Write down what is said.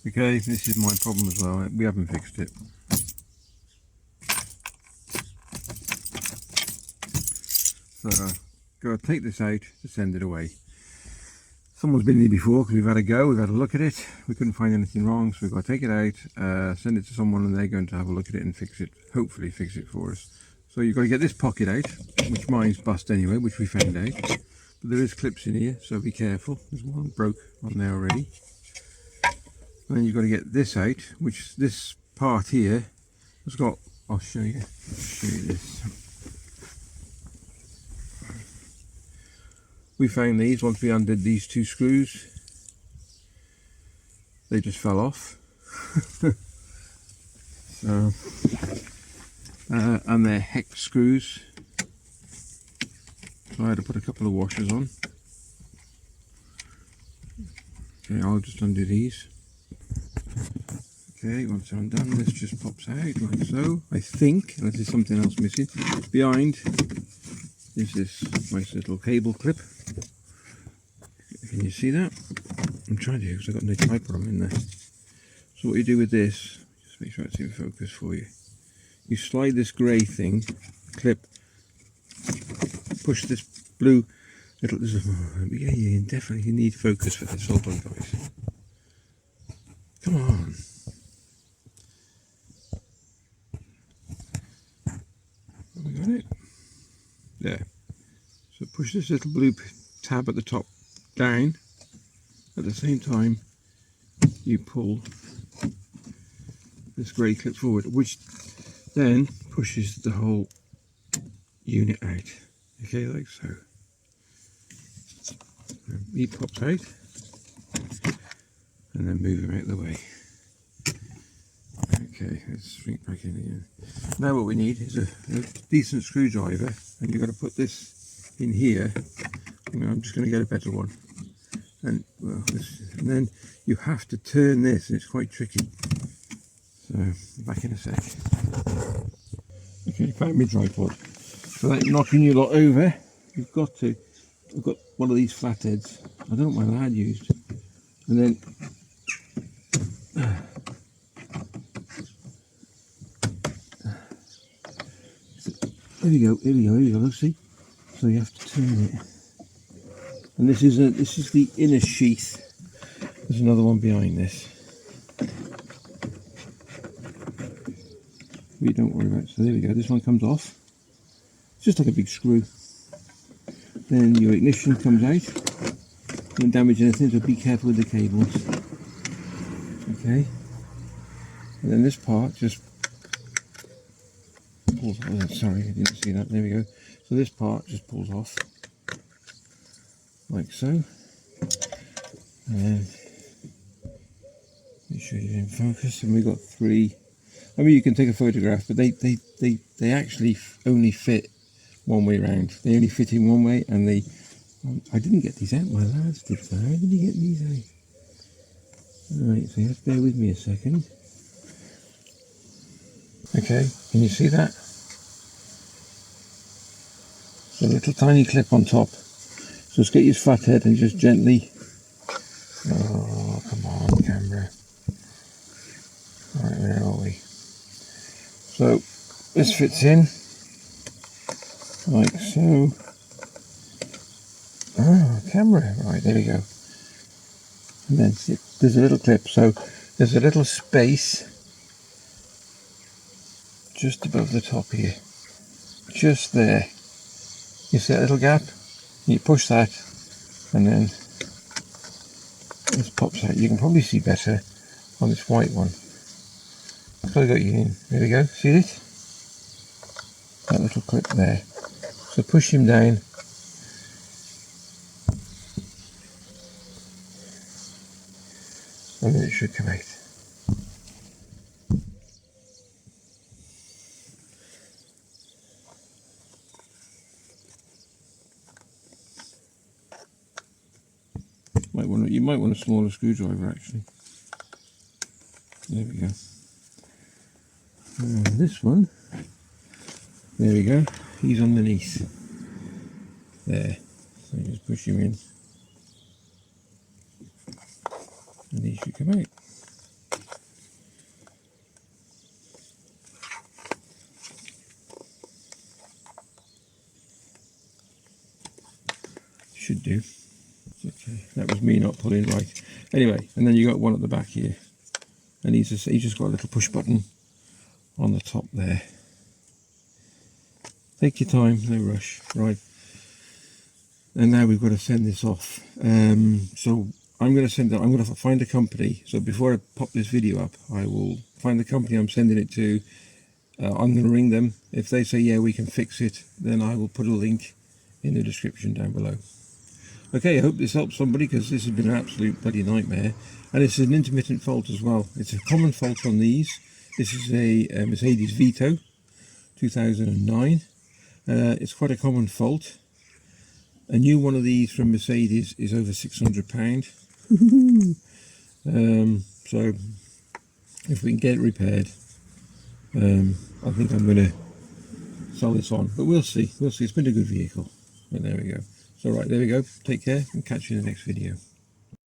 Okay, this is my problem as well. We haven't fixed it. So got to take this out to send it away. Someone's been here before because we've had a go, we've had a look at it. We couldn't find anything wrong, so we've got to take it out, send it to someone, and they're going to have a look at it and fix it. Hopefully fix it for us. So you've got to get this pocket out, which mine's bust anyway, which we found out. But there is clips in here, so be careful. There's one broke on there already. And then you've got to get this out, which this part here has got, I'll show you this. We found these once we undid these two screws. They just fell off. So, and they're hex screws. So I had to put a couple of washers on. Okay, I'll just undo these. Okay, once I'm done, this just pops out like so. I think, unless there's something else missing. Behind is this nice little cable clip. Can you see that? I'm trying to, because I've got no tripod in there. So what you do with this, just make sure it's in focus for you. You slide this grey thing, clip, push this blue little, yeah, you definitely need focus for this. Hold on, guys. Come on. Have we got it? There. So push this little blue tab at the top down. At the same time, you pull this grey clip forward, which then pushes the whole unit out. Okay, like so. And he pops out, and then move him out of the way. Okay, let's shrink back in again. Now what we need is a decent screwdriver, and you've got to put this in here. I'm just going to get a better one. And well, and then you have to turn this, and it's quite tricky. So back in a sec. Okay, found my tripod. So that knocking you lot over, you've got to. I've got one of these flatheads. I don't know what my lad used. And then here we go. Let's see. So you have to turn it. And this is the inner sheath. There's another one behind this. We don't worry about it. So there we go. This one comes off. It's just like a big screw. Then your ignition comes out. Don't damage anything, so be careful with the cables. Okay. And then this part just pulls off. Oh, sorry, I didn't see that. There we go. So this part just pulls off. Like so. And then make sure you're in focus. And we've got three. I mean, you can take a photograph, but they actually only fit one way around. They only fit in one way, and they. I didn't get these out. My lads did. So how did he get these out? Alright, so you have to bear with me a second. Okay, can you see that? So a little tiny clip on top. So just get your flathead and just gently. Oh, come on, camera. Alright, where are we? So this fits in like so. Oh, camera. Right, there we go. And then there's a little clip. So there's a little space just above the top here. Just there. You see that little gap? You push that, and then this pops out. You can probably see better on this white one. So I got you in. There we go. See it? That little clip there. So push him down. And then it should come out. You might want a smaller screwdriver actually. There we go. And this one, there we go. He's underneath. There. So you just push him in, and he should come out. Should do. Okay, that was me not pulling right. Anyway, and then you got one at the back here, and he's just got a little push button on the top there. Take your time, no rush. Right, and now we've got to send this off. So I'm going to send it. I'm going to find a company. So before I pop this video up, I will find the company I'm sending it to. I'm going to ring them. If they say yeah, we can fix it, then I will put a link in the description down below. Okay, I hope this helps somebody, because this has been an absolute bloody nightmare, and it's an intermittent fault as well. It's a common fault on these. This is a Mercedes Vito 2009. It's quite a common fault. A new one of these from Mercedes is over £600. So if we can get it repaired, I think I'm going to sell this on, but we'll see. We'll see. It's been a good vehicle. But there we go. So right, there we go. Take care and catch you in the next video.